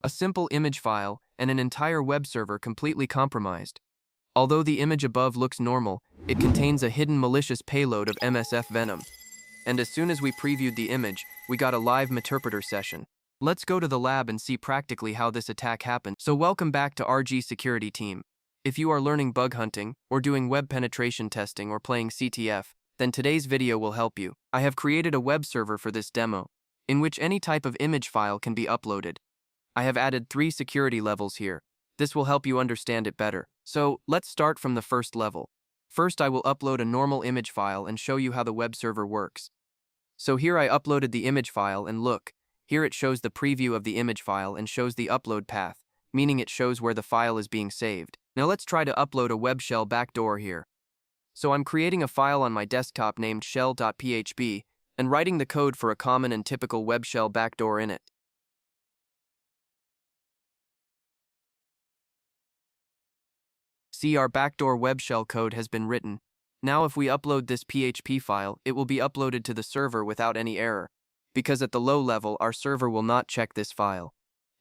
a simple image file, and an entire web server completely compromised. Although the image above looks normal, it contains a hidden malicious payload of msfvenom. And as soon as we previewed the image, we got a live Meterpreter session. Let's go to the lab and see practically how this attack happened. So welcome back to RGSecurityTeam. If you are learning bug hunting, or doing web penetration testing, or playing CTF, then today's video will help you. I have created a web server for this demo, in which any type of image file can be uploaded. I have added 3 security levels here. This will help you understand it better. So let's start from the first level. First, I will upload a normal image file and show you how the web server works. So here I uploaded the image file, and look, here it shows the preview of the image file and shows the upload path, meaning it shows where the file is being saved. Now let's try to upload a web shell backdoor here. So I'm creating a file on my desktop named shell.php and writing the code for a common and typical web shell backdoor in it. See, our backdoor web shell code has been written. Now if we upload this PHP file, it will be uploaded to the server without any error, because at the low level, our server will not check this file.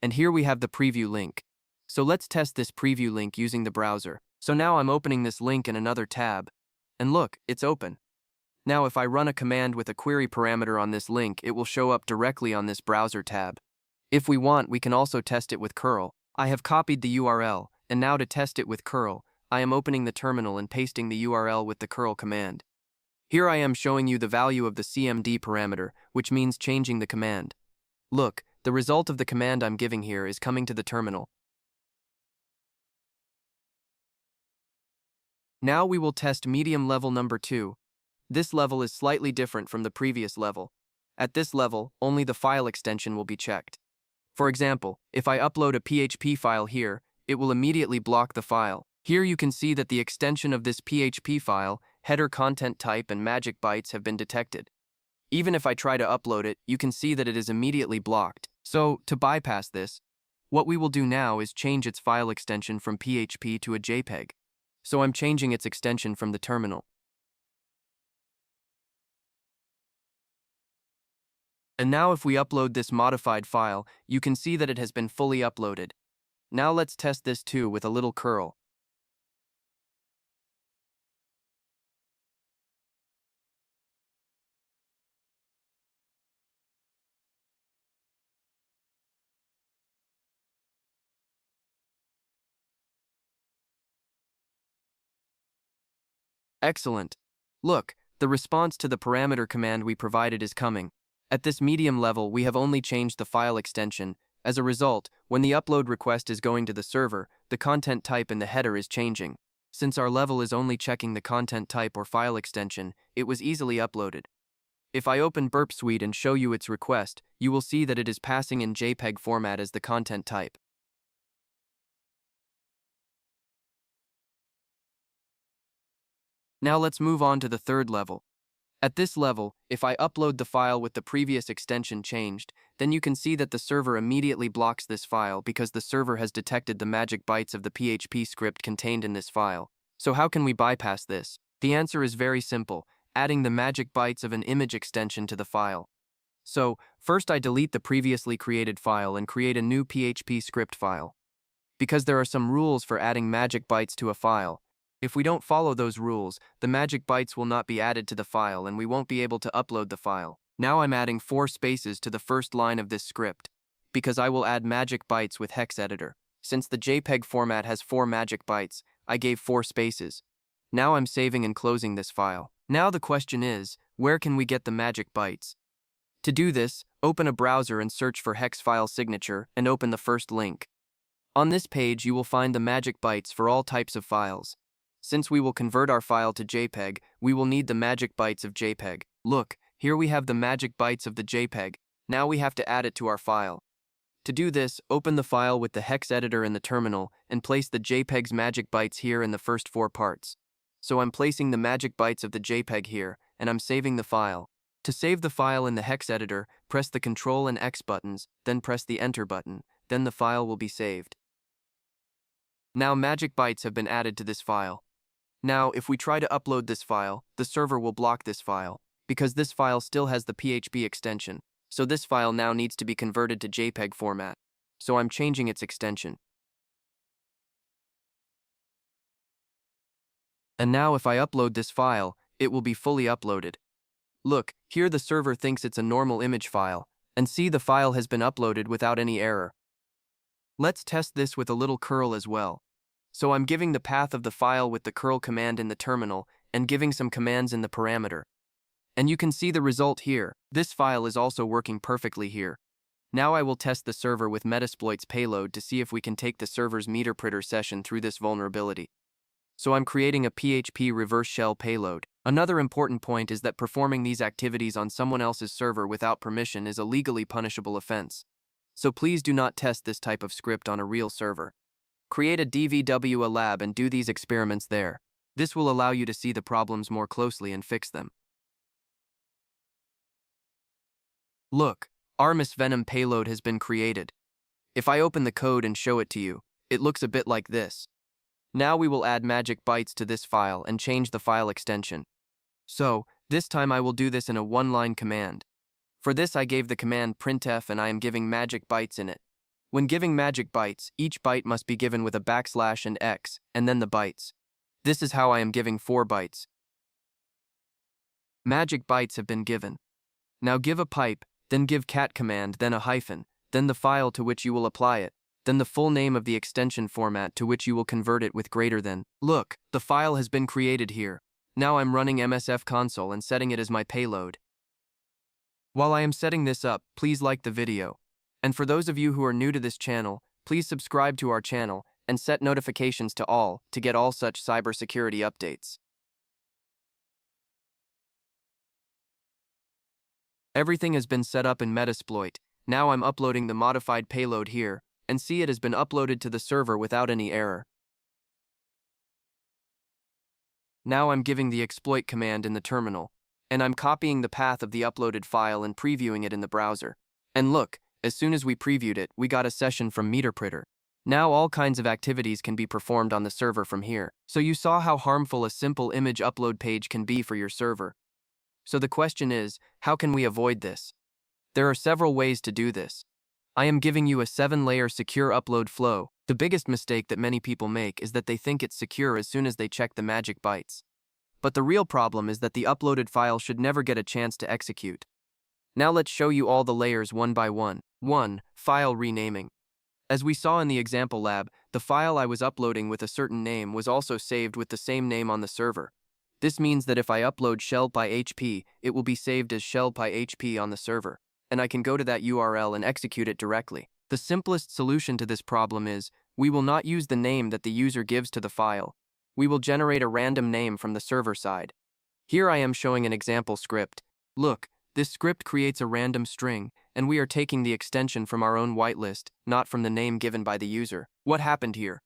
And here we have the preview link. So let's test this preview link using the browser. So now I'm opening this link in another tab. And look, it's open. Now if I run a command with a query parameter on this link, it will show up directly on this browser tab. If we want, we can also test it with curl. I have copied the URL, and now to test it with curl, I am opening the terminal and pasting the URL with the curl command. Here I am showing you the value of the CMD parameter, which means changing the command. Look, the result of the command I'm giving here is coming to the terminal. Now we will test medium level number 2. This level is slightly different from the previous level. At this level, only the file extension will be checked. For example, if I upload a PHP file here, it will immediately block the file. Here you can see that the extension of this PHP file, header content type and magic bytes have been detected. Even if I try to upload it, you can see that it is immediately blocked. So, to bypass this, what we will do now is change its file extension from PHP to a JPEG. So I'm changing its extension from the terminal. And now if we upload this modified file, you can see that it has been fully uploaded. Now let's test this too with a little curl. Excellent. Look, the response to the parameter command we provided is coming. At this medium level, we have only changed the file extension. As a result, when the upload request is going to the server, the content type in the header is changing. Since our level is only checking the content type or file extension, it was easily uploaded. If I open Burp Suite and show you its request, you will see that it is passing in JPEG format as the content type. Now let's move on to the third level. At this level, if I upload the file with the previous extension changed, then you can see that the server immediately blocks this file because the server has detected the magic bytes of the PHP script contained in this file. So how can we bypass this? The answer is very simple, adding the magic bytes of an image extension to the file. So, first I delete the previously created file and create a new PHP script file. Because there are some rules for adding magic bytes to a file. If we don't follow those rules, the magic bytes will not be added to the file and we won't be able to upload the file. Now I'm adding 4 spaces to the first line of this script, because I will add magic bytes with hex editor. Since the JPEG format has 4 magic bytes, I gave 4 spaces. Now I'm saving and closing this file. Now the question is, where can we get the magic bytes? To do this, open a browser and search for hex file signature and open the first link. On this page you will find the magic bytes for all types of files. Since we will convert our file to JPEG, we will need the magic bytes of JPEG. Look, here we have the magic bytes of the JPEG. Now we have to add it to our file. To do this, open the file with the hex editor in the terminal and place the JPEG's magic bytes here in the first 4 parts. So I'm placing the magic bytes of the JPEG here, and I'm saving the file. To save the file in the hex editor, press the Ctrl and X buttons, then press the Enter button, then the file will be saved. Now magic bytes have been added to this file. Now, if we try to upload this file, the server will block this file, because this file still has the PHP extension, so this file now needs to be converted to JPEG format. so I'm changing its extension. And now if I upload this file, it will be fully uploaded. Look, here the server thinks it's a normal image file, and see the file has been uploaded without any error. Let's test this with a little curl as well. So I'm giving the path of the file with the curl command in the terminal and giving some commands in the parameter. And you can see the result here. This file is also working perfectly here. Now I will test the server with Metasploit's payload to see if we can take the server's Meterpreter session through this vulnerability. So I'm creating a PHP reverse shell payload. Another important point is that performing these activities on someone else's server without permission is a legally punishable offense. So please do not test this type of script on a real server. Create a DVW lab and do these experiments there. This will allow you to see the problems more closely and fix them. Look, our msfvenom payload has been created. If I open the code and show it to you, it looks a bit like this. Now we will add magic bytes to this file and change the file extension. So, this time I will do this in a one-line command. For this I gave the command printf and I am giving magic bytes in it. When giving magic bytes, each byte must be given with a backslash and x, and then the bytes. This is how I am giving 4 bytes. Magic bytes have been given. Now give a pipe, then give cat command, then a hyphen, then the file to which you will apply it, then the full name of the extension format to which you will convert it with greater than. Look, the file has been created here. Now I'm running MSF console and setting it as my payload. While I am setting this up, please like the video. And for those of you who are new to this channel, please subscribe to our channel and set notifications to all to get all such cybersecurity updates. Everything has been set up in Metasploit. Now I'm uploading the modified payload here, and see it has been uploaded to the server without any error. Now I'm giving the exploit command in the terminal, and I'm copying the path of the uploaded file and previewing it in the browser. And look, as soon as we previewed it, we got a session from Meterpreter. Now all kinds of activities can be performed on the server from here. So you saw how harmful a simple image upload page can be for your server. So the question is, how can we avoid this? There are several ways to do this. I am giving you a 7-layer secure upload flow. The biggest mistake that many people make is that they think it's secure as soon as they check the magic bytes. But the real problem is that the uploaded file should never get a chance to execute. Now let's show you all the layers one by one. 1. File renaming. As we saw in the example lab, the file I was uploading with a certain name was also saved with the same name on the server. This means that if I upload shell.php, it will be saved as shell.php on the server, and I can go to that URL and execute it directly. The simplest solution to this problem is, we will not use the name that the user gives to the file. We will generate a random name from the server side. Here I am showing an example script. Look, this script creates a random string, and we are taking the extension from our own whitelist, not from the name given by the user. What happened here?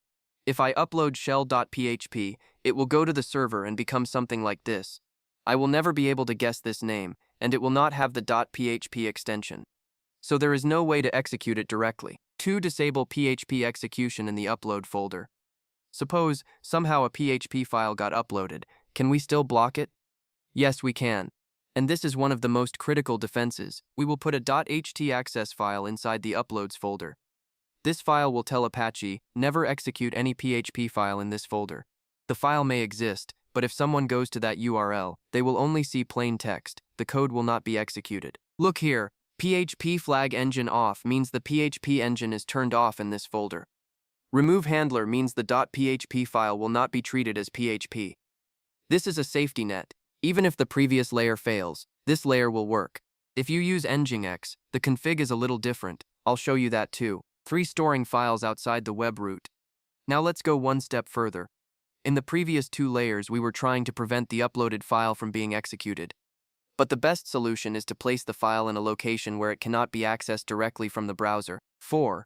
If I upload shell.php, it will go to the server and become something like this. I will never be able to guess this name, and it will not have the .php extension. So there is no way to execute it directly. 2. Disable PHP execution in the upload folder. Suppose somehow a PHP file got uploaded. Can we still block it? Yes, we can. And this is one of the most critical defenses. We will put a .htaccess file inside the uploads folder. This file will tell Apache, never execute any PHP file in this folder. The file may exist, but if someone goes to that URL, they will only see plain text. The code will not be executed. Look here, PHP flag engine off means the PHP engine is turned off in this folder. Remove handler means the .php file will not be treated as PHP. This is a safety net. Even if the previous layer fails, this layer will work. If you use nginx, the config is a little different. I'll show you that too. 3. Storing files outside the web root. Now let's go one step further. In the previous 2 layers, we were trying to prevent the uploaded file from being executed. But the best solution is to place the file in a location where it cannot be accessed directly from the browser. 4.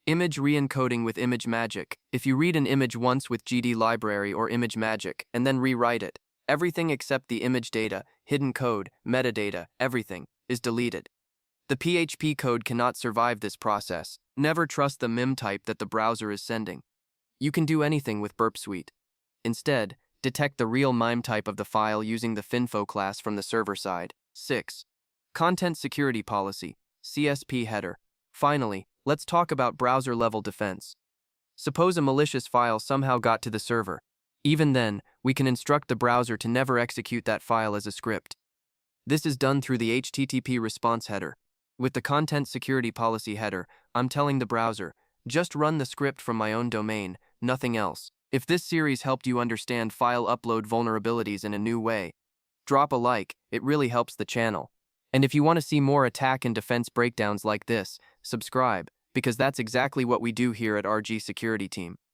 Image re-encoding with ImageMagick. If you read an image once with GD library or ImageMagick and then rewrite it, everything except the image data, hidden code, metadata, everything, is deleted. The PHP code cannot survive this process. Never trust the mem type that the browser is sending. You can do anything with Burp Suite. Instead, detect the real MIME type of the file using the finfo class from the server side. 6. Content Security Policy, CSP header. Finally, Let's talk about browser-level defense. Suppose a malicious file somehow got to the server. Even then, we can instruct the browser to never execute that file as a script. This is done through the HTTP response header. With the content security policy header, I'm telling the browser, just run the script from my own domain, nothing else. If this series helped you understand file upload vulnerabilities in a new way, drop a like, it really helps the channel. And if you want to see more attack and defense breakdowns like this, subscribe, because that's exactly what we do here at RGSecurityTeam.